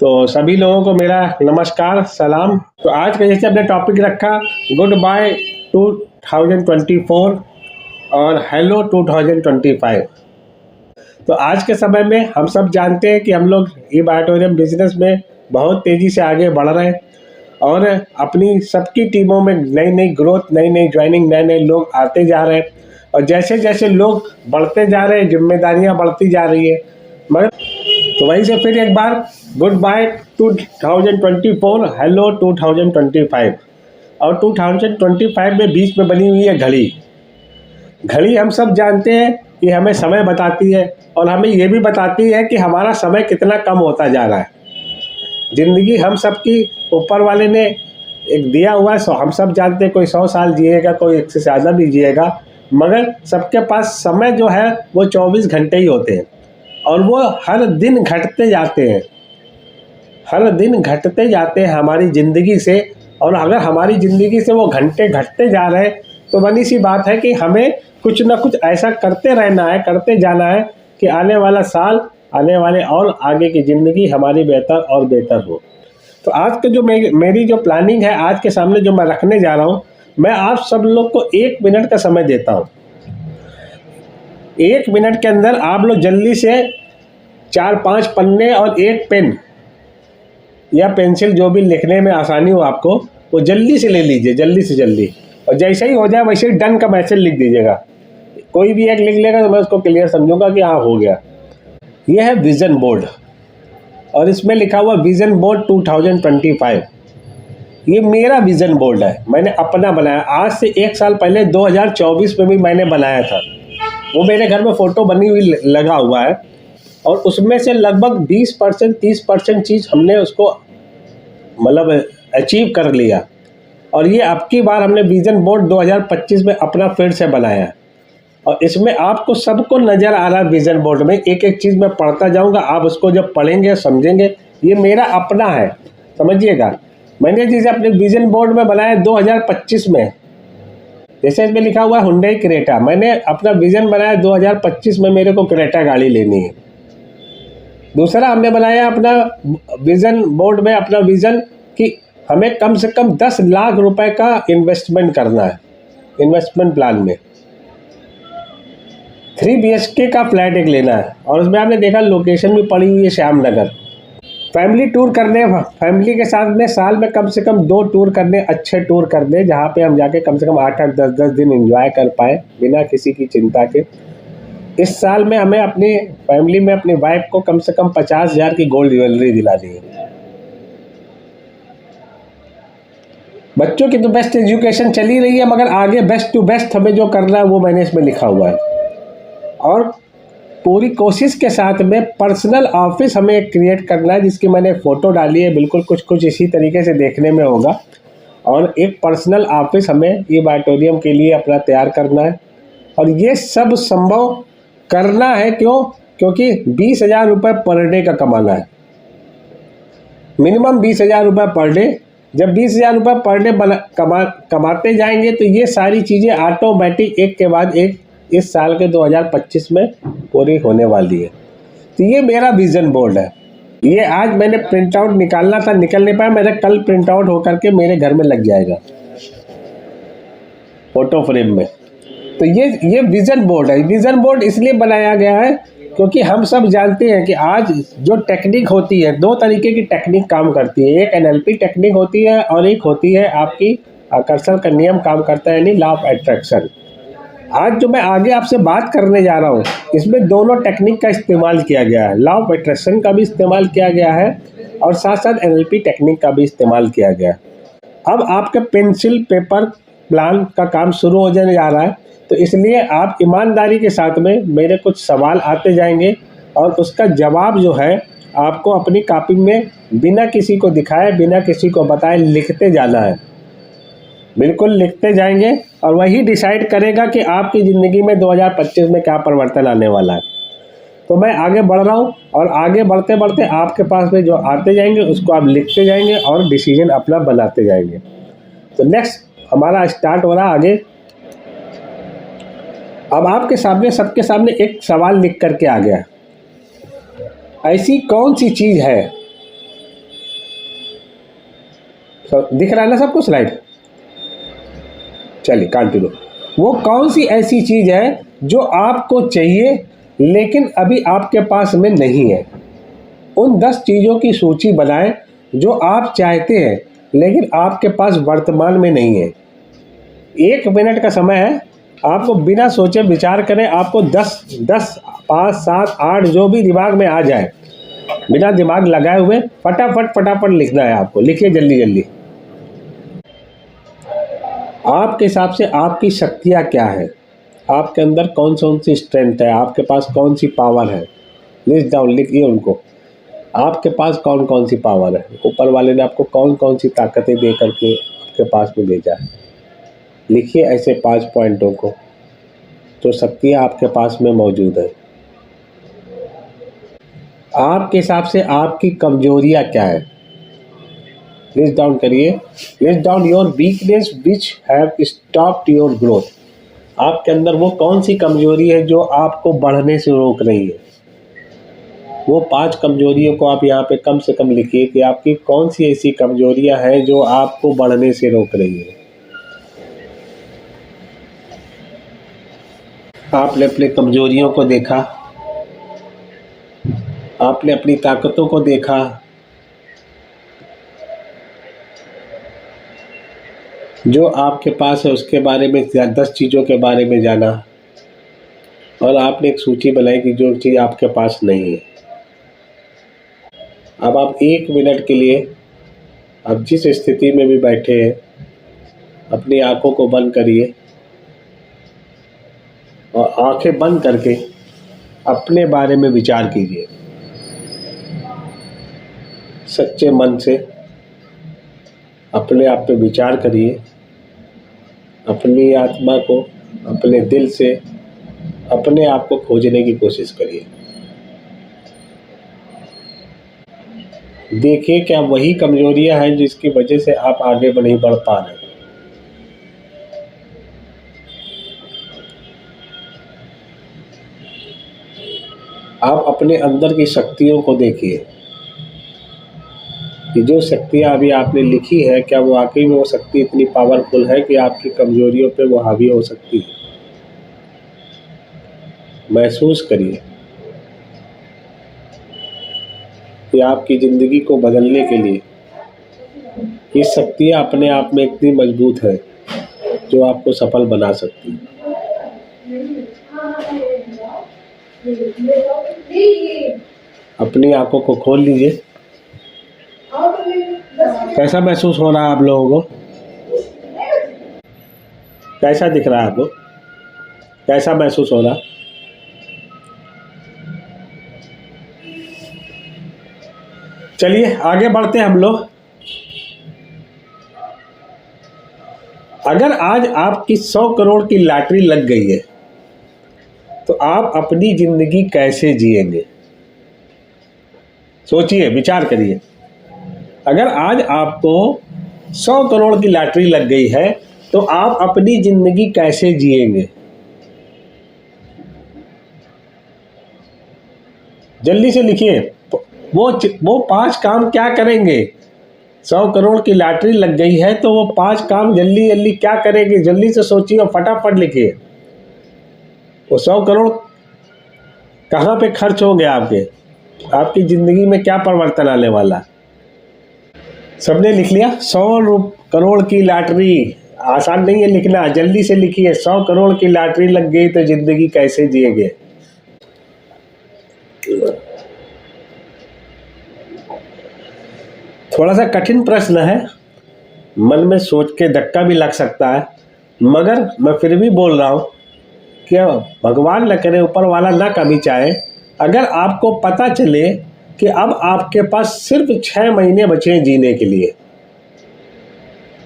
तो सभी लोगों को मेरा नमस्कार सलाम। तो आज का जैसे अपने टॉपिक रखा गुड बाय 2024 और हेलो 2025। तो आज के समय में हम सब जानते हैं कि हम लोग ई बायोटोरियम बिजनेस में बहुत तेज़ी से आगे बढ़ रहे हैं और अपनी सबकी टीमों में नई नई ग्रोथ, नई नई ज्वाइनिंग, नए नए लोग आते जा रहे हैं और जैसे जैसे लोग बढ़ते जा रहे हैं जिम्मेदारियां बढ़ती जा रही है। मगर तो वहीं से फिर एक बार गुड बाय 2024 हेलो 2025। और 2025 में बीच में बनी हुई है घड़ी। घड़ी हम सब जानते हैं कि हमें समय बताती है और हमें ये भी बताती है कि हमारा समय कितना कम होता जा रहा है। ज़िंदगी हम सब की ऊपर वाले ने एक दिया हुआ है। हम सब जानते हैं कोई 100 साल जिएगा, कोई इससे ज़्यादा भी जिएगा, मगर सबके पास समय जो है वो 24 घंटे ही होते हैं और वो हर दिन घटते जाते हैं, हर दिन घटते जाते हैं हमारी ज़िंदगी से। और अगर हमारी ज़िंदगी से वो घंटे घटते जा रहे हैं तो बनी सी बात है कि हमें कुछ ना कुछ ऐसा करते रहना है, करते जाना है कि आने वाला साल, आने वाले और आगे की ज़िंदगी हमारी बेहतर और बेहतर हो। तो आज के जो मेरी जो प्लानिंग है, आज के सामने जो मैं रखने जा रहा हूँ, मैं आप सब लोग को 1 मिनट का समय देता हूँ। 1 मिनट के अंदर आप लोग जल्दी से 4-5 पन्ने और एक पेन या पेंसिल, जो भी लिखने में आसानी हो आपको, वो जल्दी से ले लीजिए, जल्दी से जल्दी। और जैसे ही हो जाए वैसे ही डन का मैसेज लिख दीजिएगा। कोई भी एक लिख लेगा तो मैं उसको क्लियर समझूंगा कि हाँ हो गया। ये है विज़न बोर्ड और इसमें लिखा हुआ विज़न बोर्ड 2025। ये मेरा विज़न बोर्ड है, मैंने अपना बनाया। आज से 1 साल पहले 2024 में भी मैंने बनाया था। वो मेरे घर में फ़ोटो बनी हुई लगा हुआ है और उसमें से लगभग 20% 30% चीज़ हमने उसको मतलब अचीव कर लिया। और ये अब की बार हमने विज़न बोर्ड 2025 में अपना फिर से बनाया और इसमें आपको सबको नज़र आ रहा है। विज़न बोर्ड में एक एक चीज़ मैं पढ़ता जाऊंगा, आप उसको जब पढ़ेंगे समझेंगे। ये मेरा अपना है, समझिएगा। मैंने जिसे अपने विज़न बोर्ड में बनाया 2025 में, जैसे इसमें लिखा हुआ है हुंडई क्रेटा, मैंने अपना विज़न बनाया 2025 में मेरे को क्रेटा गाड़ी लेनी है। दूसरा हमने बनाया अपना विज़न बोर्ड में अपना विज़न कि हमें कम से कम 10 लाख रुपए का इन्वेस्टमेंट करना है। इन्वेस्टमेंट प्लान में 3 BHK का फ्लैट एक लेना है और उसमें आपने देखा लोकेशन भी पड़ी हुई है श्यामनगर। फैमिली टूर करने, फैमिली के साथ में साल में कम से कम 2 टूर करने, अच्छे टूर करने, जहाँ पे हम जाके कम से कम 8-8 10-10 दिन एंजॉय कर पाए बिना किसी की चिंता के। इस साल में हमें अपनी फैमिली में अपनी वाइफ को कम से कम 50,000 की गोल्ड ज्वेलरी दिलानी है। बच्चों की तो बेस्ट एजुकेशन चली रही है, मगर आगे बेस्ट टू बेस्ट हमें जो करना है वो मैंने इसमें लिखा हुआ है। और पूरी कोशिश के साथ में पर्सनल ऑफिस हमें क्रिएट करना है, जिसकी मैंने फ़ोटो डाली है। बिल्कुल कुछ इसी तरीके से देखने में होगा। और एक पर्सनल ऑफिस हमें ई बायोटोरियम के लिए अपना तैयार करना है और ये सब संभव करना है। क्यों? क्योंकि 20,000 रुपये पर डे का कमाना है, मिनिमम 20,000 रुपये पर डे। जब 20,000 रुपये पर डे कमाते जाएंगे तो ये सारी चीज़ें ऑटोमेटिक एक के बाद एक इस साल के 2025 में पूरी होने वाली है। तो ये मेरा विज़न बोर्ड है। ये आज मैंने प्रिंट आउट निकालना था, निकल नहीं पाया। मेरा कल प्रिंट आउट होकर के मेरे घर में लग जाएगा फोटो फ्रेम में। तो ये विज़न बोर्ड है। विज़न बोर्ड इसलिए बनाया गया है क्योंकि हम सब जानते हैं कि आज जो टेक्निक होती है, 2 तरीके की टेक्निक काम करती है। एक NLP टेक्निक होती है और एक होती है आपकी आकर्षण का नियम काम करता है, यानी लॉ ऑफ अट्रैक्शन। आज जो मैं आगे आपसे बात करने जा रहा हूँ, इसमें दोनों टेक्निक का इस्तेमाल किया गया है। लॉ ऑफ अट्रैक्शन का भी इस्तेमाल किया गया है और साथ साथ NLP टेक्निक का भी इस्तेमाल किया गया है। अब आपके पेंसिल पेपर प्लान का काम शुरू हो जाने जा रहा है, तो इसलिए आप ईमानदारी के साथ में मेरे कुछ सवाल आते जाएंगे और उसका जवाब जो है आपको अपनी कॉपी में बिना किसी को दिखाए, बिना किसी को बताए लिखते जाना है। बिल्कुल लिखते जाएंगे और वही डिसाइड करेगा कि आपकी ज़िंदगी में 2025 में क्या परिवर्तन आने वाला है। तो मैं आगे बढ़ रहा हूँ और आगे बढ़ते बढ़ते आपके पास में जो आते जाएंगे उसको आप लिखते जाएंगे और डिसीजन अपना बनाते जाएंगे। तो नेक्स्ट हमारा स्टार्ट हो रहा आगे। अब आपके सामने, सबके सामने एक सवाल लिख करके आ गया। ऐसी कौन सी चीज़ है दिख रहा है ना सबको स्लाइड? चलिए कंटिन्यू। वो कौन सी ऐसी चीज़ है जो आपको चाहिए लेकिन अभी आपके पास में नहीं है? उन 10 चीज़ों की सूची बनाएं जो आप चाहते हैं लेकिन आपके पास वर्तमान में नहीं है। 1 मिनट का समय है, आपको बिना सोचे विचार करें, आपको 10, 5, 7, 8 जो भी दिमाग में आ जाए, बिना दिमाग लगाए हुए फटाफट लिखना है आपको। लिखिए जल्दी जल्दी। आपके हिसाब से आपकी शक्तियाँ क्या है? आपके अंदर कौन सी स्ट्रेंथ है? आपके पास कौन सी पावर है? लिस्ट डाउन, लिखिए उनको। आपके पास कौन सी पावर है? ऊपर वाले ने आपको कौन सी ताकतें दे करके आपके पास में भेजा है? लिखिए ऐसे 5 पॉइंटों को, जो शक्तियाँ आपके पास में मौजूद है। आपके हिसाब से आपकी कमजोरियाँ क्या है? लिस्ट डाउन करिए। List down your weakness which have stopped your growth. आपके अंदर वो कौन सी कमजोरी है जो आपको बढ़ने से रोक रही है? वो 5 कमजोरियों को आप यहाँ पे कम से कम लिखिए कि आपकी कौन सी ऐसी कमजोरियां हैं जो आपको बढ़ने से रोक रही है। आपने अपनी कमजोरियों को देखा, आपने अपनी ताकतों को देखा, जो आपके पास है उसके बारे में 10 चीज़ों के बारे में जाना, और आपने एक सूची बनाई कि जो चीज़ आपके पास नहीं है। अब आप 1 मिनट के लिए, अब जिस स्थिति में भी बैठे हैं, अपनी आंखों को बंद करिए और आंखें बंद करके अपने बारे में विचार कीजिए। सच्चे मन से अपने आप पे विचार करिए। अपनी आत्मा को, अपने दिल से अपने आप को खोजने की कोशिश करिए। देखिए क्या वही कमजोरियां हैं जिसकी वजह से आप आगे नहीं बढ़ पा रहे। आप अपने अंदर की शक्तियों को देखिए कि जो शक्तियाँ अभी आपने लिखी है, क्या वो वाकई में वो शक्ति इतनी पावरफुल है कि आपकी कमजोरियों पे वो हावी हो सकती है? महसूस करिए कि आपकी ज़िंदगी को बदलने के लिए ये शक्तियाँ अपने आप में इतनी मजबूत है जो आपको सफल बना सकती है। अपनी आंखों को खोल लीजिए। कैसा महसूस हो रहा है आप लोगों को? कैसा दिख रहा है आपको? कैसा महसूस हो रहा? चलिए आगे बढ़ते हैं हम लोग। अगर आज आपकी 100 करोड़ की लॉटरी लग गई है तो आप अपनी जिंदगी कैसे जिएंगे? सोचिए, विचार करिए। अगर आज आपको 100 करोड़ की लॉटरी लग गई है तो आप अपनी जिंदगी कैसे जिएंगे? जल्दी से लिखिए। वो 5 काम क्या करेंगे? 100 करोड़ की लॉटरी लग गई है तो वो 5 काम जल्दी जल्दी क्या करेंगे? जल्दी से सोचिए और फटाफट लिखिए। वो 100 करोड़ कहाँ पे खर्च होंगे आपके? आपकी ज़िंदगी में क्या परिवर्तन आने वाला? सबने लिख लिया? 100 करोड़ की लॉटरी। आसान नहीं है लिखना, जल्दी से लिखिए। 100 करोड़ की लॉटरी लग गई तो ज़िंदगी कैसे जिएंगे? थोड़ा सा कठिन प्रश्न है, मन में सोच के धक्का भी लग सकता है, मगर मैं फिर भी बोल रहा हूँ कि भगवान न करे, ऊपर वाला ना कभी चाहे, अगर आपको पता चले कि अब आपके पास सिर्फ 6 महीने बचे हैं जीने के लिए,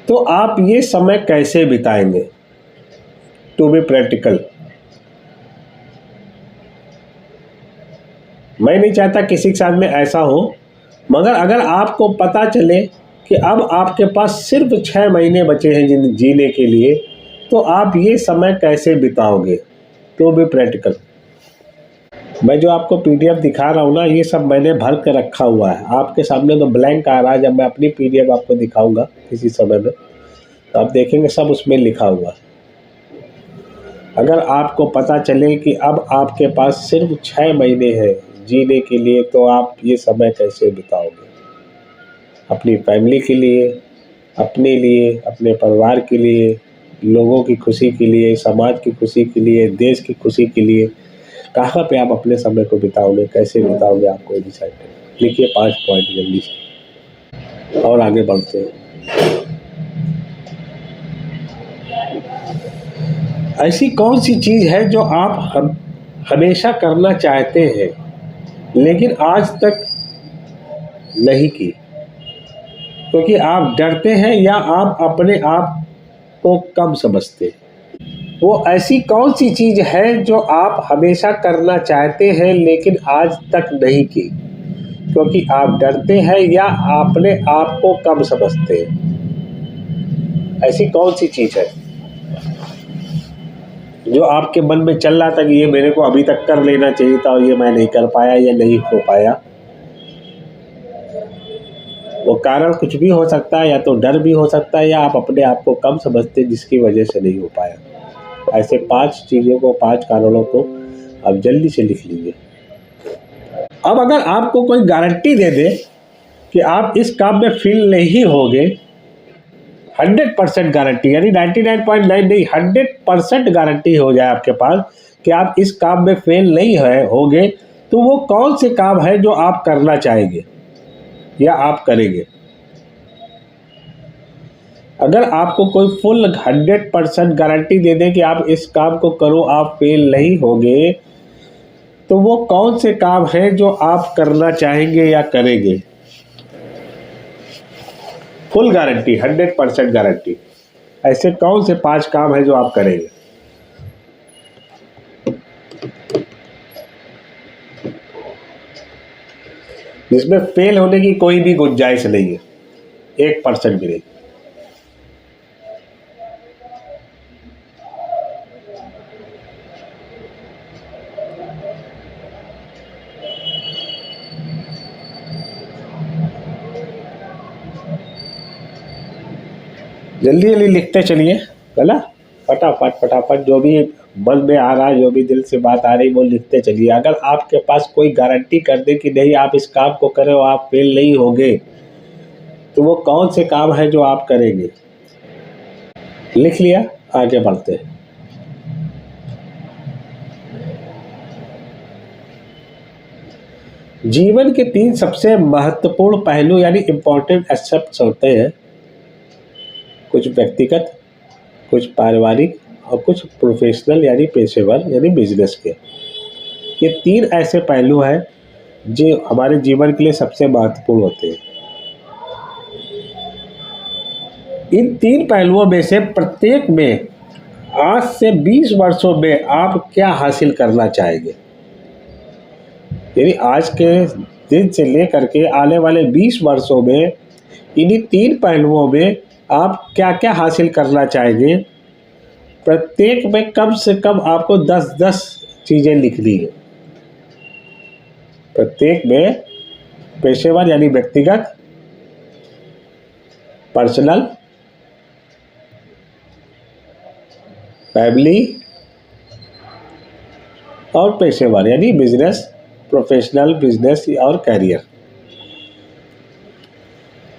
तो आप ये समय कैसे बिताएंगे? To be practical. मैं नहीं चाहता किसी के साथ में ऐसा हो, मगर अगर आपको पता चले कि अब आपके पास सिर्फ 6 महीने बचे हैं जीने के लिए, तो आप ये समय कैसे बिताओगे? तो भी प्रैक्टिकल। मैं जो आपको पीडीएफ दिखा रहा हूँ ना, ये सब मैंने भर के रखा हुआ है। आपके सामने तो ब्लैंक आ रहा है। जब मैं अपनी पीडीएफ आपको दिखाऊंगा किसी समय में, तो आप देखेंगे सब उसमें लिखा हुआ है। अगर आपको पता चले कि अब आपके पास सिर्फ 6 महीने हैं जीने के लिए, तो आप ये समय कैसे बिताओगे? अपनी फैमिली के लिए, अपने लिए, अपने परिवार के लिए, लोगों की खुशी के लिए, समाज की खुशी के लिए, देश की खुशी के लिए, कहाँ पे आप अपने समय को बिताओगे, कैसे बिताओगे? आपको डिसाइड करना। लिखिए 5 पॉइंट जल्दी से और आगे बढ़ते हैं। ऐसी कौन सी चीज़ है जो आप हमेशा करना चाहते हैं लेकिन आज तक नहीं की, क्योंकि आप डरते हैं या आप अपने आप को कम समझते हैं? वो ऐसी कौन सी चीज़ है जो आप हमेशा करना चाहते हैं लेकिन आज तक नहीं की, क्योंकि आप डरते हैं या अपने आप को कम समझते हैं? ऐसी कौन सी चीज़ है जो आपके मन में चल रहा था कि ये मेरे को अभी तक कर लेना चाहिए था और ये मैं नहीं कर पाया या नहीं हो पाया? वो कारण कुछ भी हो सकता है, या तो डर भी हो सकता है, या आप अपने आप को कम समझते जिसकी वजह से नहीं हो पाया। ऐसे 5 चीज़ों को, 5 कारणों को आप जल्दी से लिख लीजिए। अब अगर आपको कोई गारंटी दे दे कि आप इस काम में फेल नहीं होगे, 100% गारंटी, यानी 99.9 नहीं, 100% गारंटी हो जाए आपके पास कि आप इस काम में फेल नहीं होगे, तो वो कौन से काम है जो आप करना चाहेंगे या आप करेंगे? अगर आपको कोई फुल 100% गारंटी दे दे कि आप इस काम को करो, आप फेल नहीं होगे, तो वो कौन से काम है जो आप करना चाहेंगे या करेंगे? Full guarantee, 100% guarantee. ऐसे कौन से 5 काम है जो आप करेंगे? जिसमें फेल होने की कोई भी गुंजाइश नहीं है, 1% भी नहीं। जल्दी जल्दी लिखते चलिए, है ना? फटाफट फटाफट जो भी मन में आ रहा है, जो भी दिल से बात आ रही, वो लिखते चलिए। अगर आपके पास कोई गारंटी कर दे कि नहीं आप इस काम को करो, आप फेल नहीं होगे, तो वो कौन से काम है जो आप करेंगे? लिख लिया? आगे बढ़ते हैं। जीवन के 3 सबसे महत्वपूर्ण पहलू यानी इम्पोर्टेंट एस्पेक्ट्स होते हैं, कुछ व्यक्तिगत, कुछ पारिवारिक और कुछ प्रोफेशनल यानी पेशेवर यानी बिजनेस के। ये 3 ऐसे पहलू हैं जो हमारे जीवन के लिए सबसे महत्वपूर्ण होते हैं। इन 3 पहलुओं में से प्रत्येक में आज से 20 वर्षों में आप क्या हासिल करना चाहेंगे? यानी आज के दिन से लेकर के आने वाले 20 वर्षों में इन्हीं 3 पहलुओं में आप क्या क्या हासिल करना चाहेंगे? प्रत्येक में कम से कम आपको 10-10 चीज़ें लिखनी है। प्रत्येक में पेशेवर यानी व्यक्तिगत, पर्सनल, फैमिली और पेशेवर यानी बिजनेस, प्रोफेशनल, बिजनेस और कैरियर।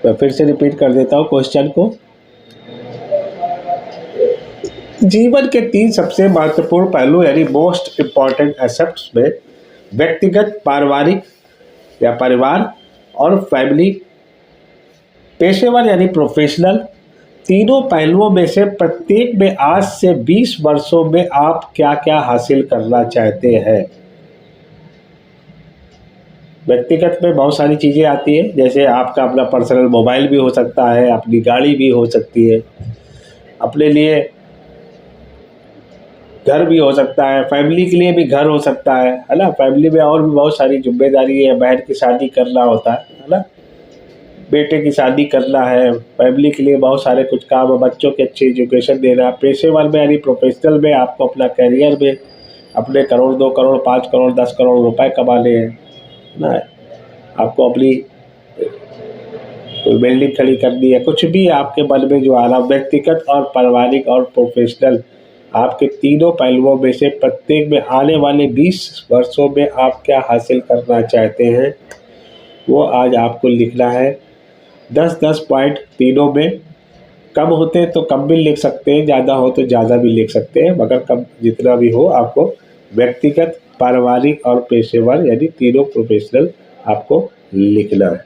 मैं फिर से रिपीट कर देता हूँ क्वेश्चन को। जीवन के 3 सबसे महत्वपूर्ण पहलू यानी मोस्ट इम्पॉर्टेंट एसेप्ट्स में व्यक्तिगत, पारिवारिक या परिवार और फैमिली, पेशेवर यानी प्रोफेशनल, तीनों पहलुओं में से प्रत्येक में आज से 20 वर्षों में आप क्या क्या हासिल करना चाहते हैं? व्यक्तिगत में बहुत सारी चीज़ें आती हैं, जैसे आपका अपना पर्सनल मोबाइल भी हो सकता है, अपनी गाड़ी भी हो सकती है, अपने लिए घर भी हो सकता है, फैमिली के लिए भी घर हो सकता है ना? फैमिली में और भी बहुत सारी जिम्मेदारी है, बहन की शादी करना होता है ना? बेटे की शादी करना है, फैमिली के लिए बहुत सारे कुछ काम है, बच्चों की अच्छी एजुकेशन देना। पेशेवर में यानी प्रोफेशनल में आपको अपना करियर में अपने करोड़, 2 करोड़, 5 करोड़, 10 करोड़ रुपए कमाने हैं ना, आपको अपनी कोई बिल्डिंग खड़ी करनी है, कुछ भी आपके मन में जो आ रहा, व्यक्तिगत और पारिवारिक और प्रोफेशनल, आपके तीनों पहलुओं में से प्रत्येक में आने वाले 20 वर्षों में आप क्या हासिल करना चाहते हैं, वो आज आपको लिखना है। 10-10 पॉइंट तीनों में, कम होते तो कम भी लिख सकते हैं, ज़्यादा हो तो ज़्यादा भी लिख सकते हैं, मगर कम जितना भी हो आपको व्यक्तिगत, पारिवारिक और पेशेवर यानी तीनों प्रोफेशनल आपको लिखना है।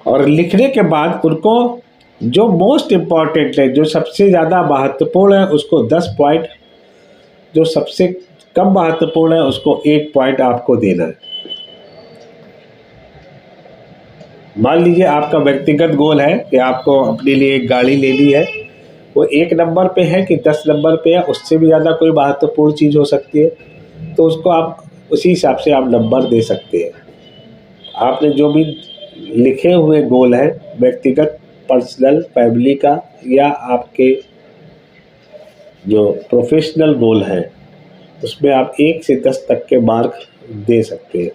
और लिखने के बाद उनको जो मोस्ट इम्पॉर्टेंट है, जो सबसे ज़्यादा महत्वपूर्ण है उसको 10 पॉइंट, जो सबसे कम महत्वपूर्ण है उसको 1 पॉइंट आपको देना है। मान लीजिए आपका व्यक्तिगत गोल है कि आपको अपने लिए एक गाड़ी लेनी है, वो 1 नंबर पे है कि 10 नंबर पे है, उससे भी ज़्यादा कोई महत्वपूर्ण चीज़ हो सकती है, तो उसको आप उसी हिसाब से आप नंबर दे सकते हैं। आपने जो भी लिखे हुए गोल है, व्यक्तिगत, पर्सनल, फैमिली का, या आपके जो प्रोफेशनल गोल है, उसमें आप 1 से 10 तक के मार्क दे सकते हैं।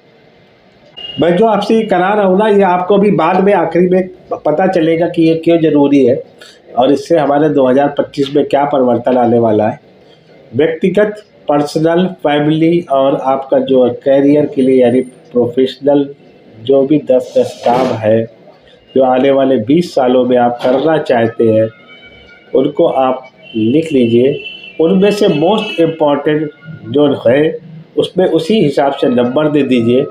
मैं जो आपसे ये करा रहा हूँ ना, ये आपको अभी बाद में आखिरी में पता चलेगा कि ये क्यों ज़रूरी है और इससे हमारे 2025 में क्या परिवर्तन आने वाला है। व्यक्तिगत, पर्सनल, फैमिली और आपका जो करियर के लिए यानी प्रोफेशनल, जो भी 10-10 काम है जो आने वाले 20 सालों में आप करना चाहते हैं, उनको आप लिख लीजिए। उनमें से मोस्ट इम्पॉर्टेंट जो है उसमें उसी हिसाब से नंबर दे दीजिए।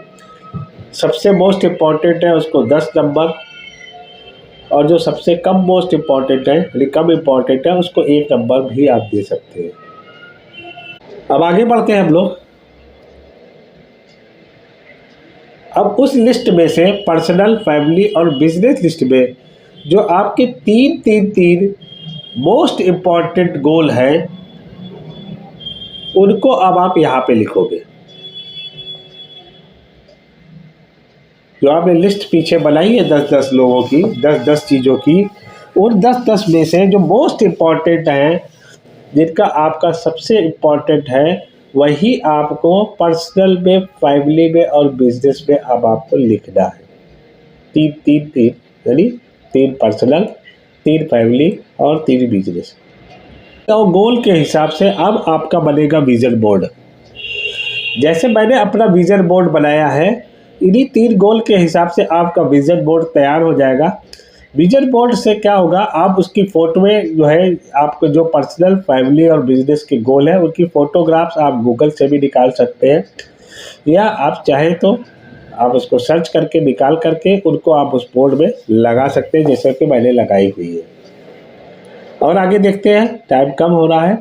सबसे मोस्ट इम्पॉर्टेंट है उसको 10 नंबर, और जो सबसे कम मोस्ट इम्पॉर्टेंट है यानी कम इम्पॉर्टेंट है उसको 1 नंबर भी आप दे सकते हैं। अब आगे बढ़ते हैं हम लोग। अब उस लिस्ट में से पर्सनल, फैमिली और बिजनेस लिस्ट में जो आपके 3 मोस्ट इम्पॉर्टेंट गोल हैं, उनको अब आप यहाँ पे लिखोगे। जो आपने लिस्ट पीछे बनाई है 10-10 लोगों की, 10-10 चीज़ों की, उन 10-10 में से जो मोस्ट इम्पॉर्टेंट हैं, जिनका आपका सबसे इम्पॉर्टेंट है, वही आपको पर्सनल में, फैमिली में और बिजनेस में अब आपको लिखना है। 3 यानी 3 पर्सनल, 3 फैमिली और 3 बिजनेस। तो गोल के हिसाब से अब आपका बनेगा विजन बोर्ड। जैसे मैंने अपना विजन बोर्ड बनाया है, इन्हीं 3 गोल के हिसाब से आपका विजन बोर्ड तैयार हो जाएगा। विजन बोर्ड से क्या होगा, आप उसकी फ़ोटोएँ जो है, आपको जो पर्सनल, फैमिली और बिजनेस के गोल हैं उनकी फ़ोटोग्राफ्स आप गूगल से भी निकाल सकते हैं, या आप चाहें तो आप उसको सर्च करके निकाल करके उनको आप उस बोर्ड में लगा सकते हैं, जैसे कि मैंने लगाई हुई है। और आगे देखते हैं, टाइम कम हो रहा है।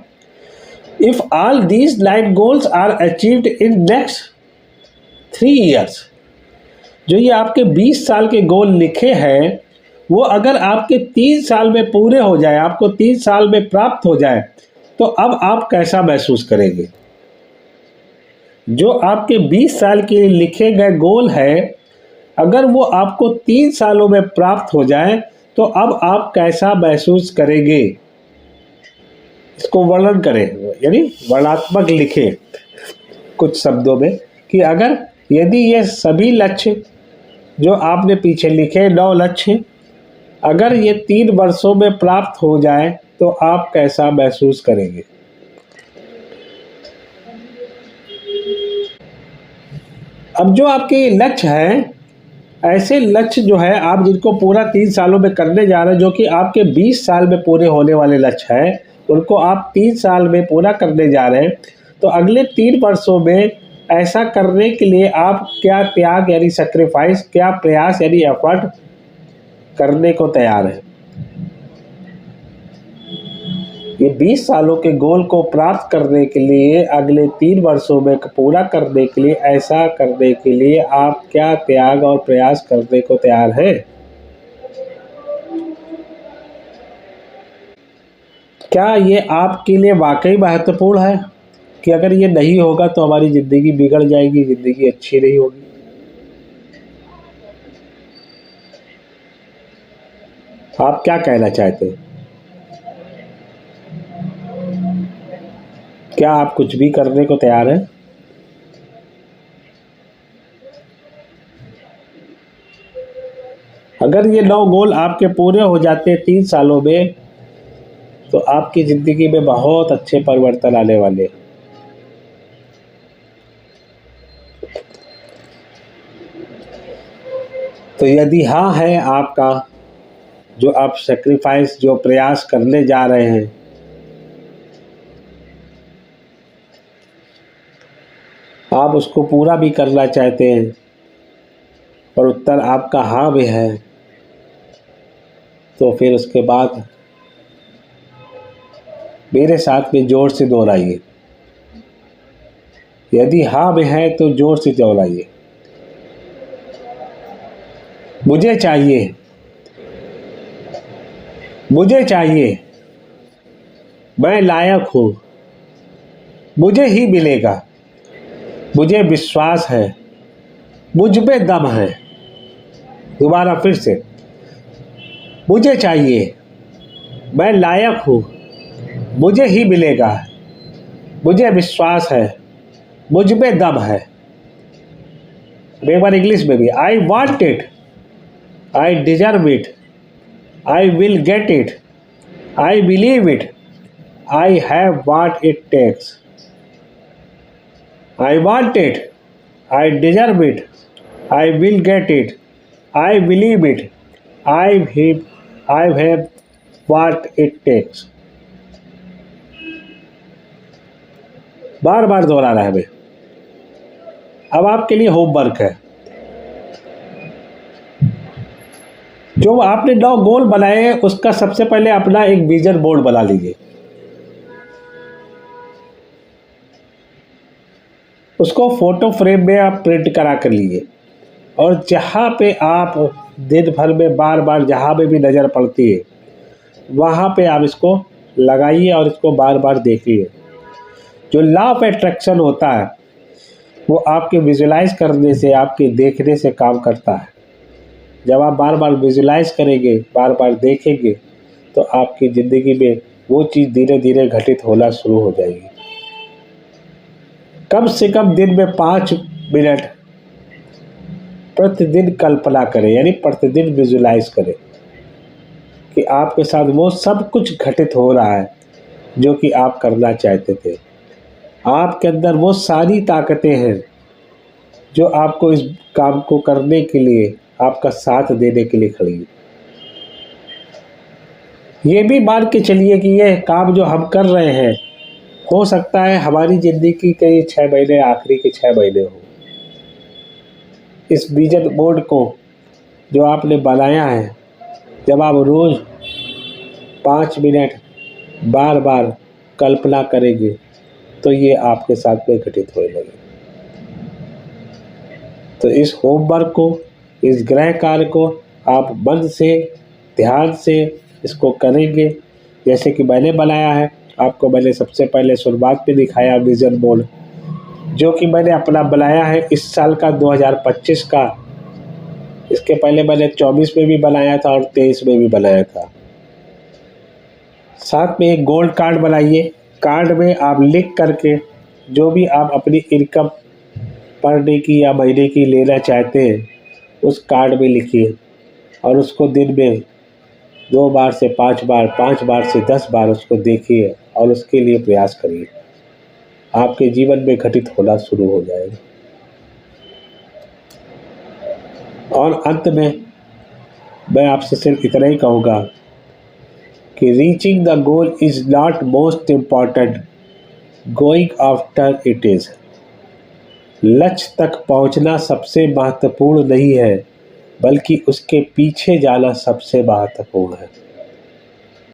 If all these 9 goals are achieved in next 3 years, जो ये आपके 20 साल के गोल लिखे हैं, वो अगर आपके 3 साल में पूरे हो जाए, आपको 3 साल में प्राप्त हो जाए, तो अब आप कैसा महसूस करेंगे? जो आपके 20 साल के लिखे गए गोल है, अगर वो आपको 3 सालों में प्राप्त हो जाए, तो अब आप कैसा महसूस करेंगे? इसको वर्णन करें, यानी वर्णात्मक लिखें कुछ शब्दों में, कि अगर यदि ये सभी लक्ष्य जो आपने पीछे लिखे 9 लक्ष्य, अगर ये 3 वर्षों में प्राप्त हो जाए, तो आप कैसा महसूस करेंगे? अब जो आपके लक्ष्य हैं, ऐसे लक्ष्य जो है आप जिनको पूरा 3 सालों में करने जा रहे हैं, जो कि आपके 20 साल में पूरे होने वाले लक्ष्य हैं, उनको आप 3 साल में पूरा करने जा रहे हैं, तो अगले 3 वर्षों में ऐसा करने के लिए आप क्या त्याग यानी सैक्रिफाइस, क्या प्रयास यानी एफर्ट करने को तैयार हैं? ये 20 सालों के गोल को प्राप्त करने के लिए, अगले 3 वर्षों में पूरा करने के लिए, ऐसा करने के लिए आप क्या त्याग और प्रयास करने को तैयार हैं? क्या ये आपके लिए वाकई महत्वपूर्ण है कि अगर ये नहीं होगा तो हमारी ज़िंदगी बिगड़ जाएगी, ज़िंदगी अच्छी नहीं होगी? आप क्या कहना चाहते हैं? क्या आप कुछ भी करने को तैयार हैं? अगर ये 9 गोल आपके पूरे हो जाते 3 सालों में, तो आपकी ज़िंदगी में बहुत अच्छे परिवर्तन आने वाले। तो यदि हाँ है आपका, जो आप सैक्रिफाइस, जो प्रयास करने जा रहे हैं, आप उसको पूरा भी करना चाहते हैं और उत्तर आपका हाँ भी है, तो फिर उसके बाद मेरे साथ में जोर से दोहराइए। यदि हाँ में है तो जोर से दोहराइए। मुझे चाहिए, मुझे चाहिए, मैं लायक हूँ, मुझे ही मिलेगा, मुझे विश्वास है, मुझ में दम है। दोबारा फिर से, मुझे चाहिए, मैं लायक हूँ, मुझे ही मिलेगा, मुझे विश्वास है, मुझ में दम है। एक बार इंग्लिश में भी, I want it, I deserve it, I will get it, I believe it, I have what it takes. I want it, I deserve it, I will get it, I believe it, I have what it takes. बार बार दोहराना है हमें। अब आपके लिए homework है। जो आपने 9 गोल बनाए हैं, उसका सबसे पहले अपना एक विजन बोर्ड बना लीजिए। उसको फोटो फ्रेम में आप प्रिंट करा कर लीजिए, और जहाँ पे आप दिन भर में बार बार जहाँ पे भी नज़र पड़ती है, वहाँ पे आप इसको लगाइए और इसको बार बार देखिए। जो लॉ ऑफ अट्रैक्शन होता है, वो आपके विजुलाइज करने से, आपके देखने से काम करता है। जब आप बार बार विजुलाइज करेंगे, बार बार देखेंगे, तो आपकी ज़िंदगी में वो चीज़ धीरे धीरे घटित होना शुरू हो जाएगी। कम से कम दिन में 5 मिनट प्रतिदिन कल्पना करें, यानी प्रतिदिन विजुलाइज करें कि आपके साथ वो सब कुछ घटित हो रहा है जो कि आप करना चाहते थे। आपके अंदर वो सारी ताकतें हैं जो आपको इस काम को करने के लिए, आपका साथ देने के लिए खड़ी है। ये भी मान के चलिए कि ये काम जो हम कर रहे हैं, हो सकता है हमारी ज़िंदगी के 6 महीने, आखिरी के 6 महीने हो। इस विजन बोर्ड को जो आपने बनाया है, जब आप रोज़ 5 मिनट बार बार कल्पना करेंगे, तो ये आपके साथ में घटित होने लगे। तो इस होमवर्क को, इस गृह कार्य को आप मन से, ध्यान से इसको करेंगे, जैसे कि मैंने बनाया है। आपको मैंने सबसे पहले शुरुआत में दिखाया विज़न बोर्ड, जो कि मैंने अपना बनाया है इस साल का 2025 का। इसके पहले मैंने 24 में भी बनाया था और 23 में भी बनाया था। साथ में एक गोल्ड कार्ड बनाइए। कार्ड में आप लिख करके जो भी आप अपनी इनकम पर डे की या महीने की लेना चाहते हैं, उस कार्ड में लिखिए और उसको दिन में 2 बार से 5 बार, 5 बार से 10 बार उसको देखिए और उसके लिए प्रयास करिए। आपके जीवन में घटित होना शुरू हो जाएगा। और अंत में मैं आपसे सिर्फ इतना ही कहूँगा कि reaching the goal is not most important, going after it is. लक्ष्य तक पहुँचना सबसे महत्वपूर्ण नहीं है, बल्कि उसके पीछे जाना सबसे महत्वपूर्ण है।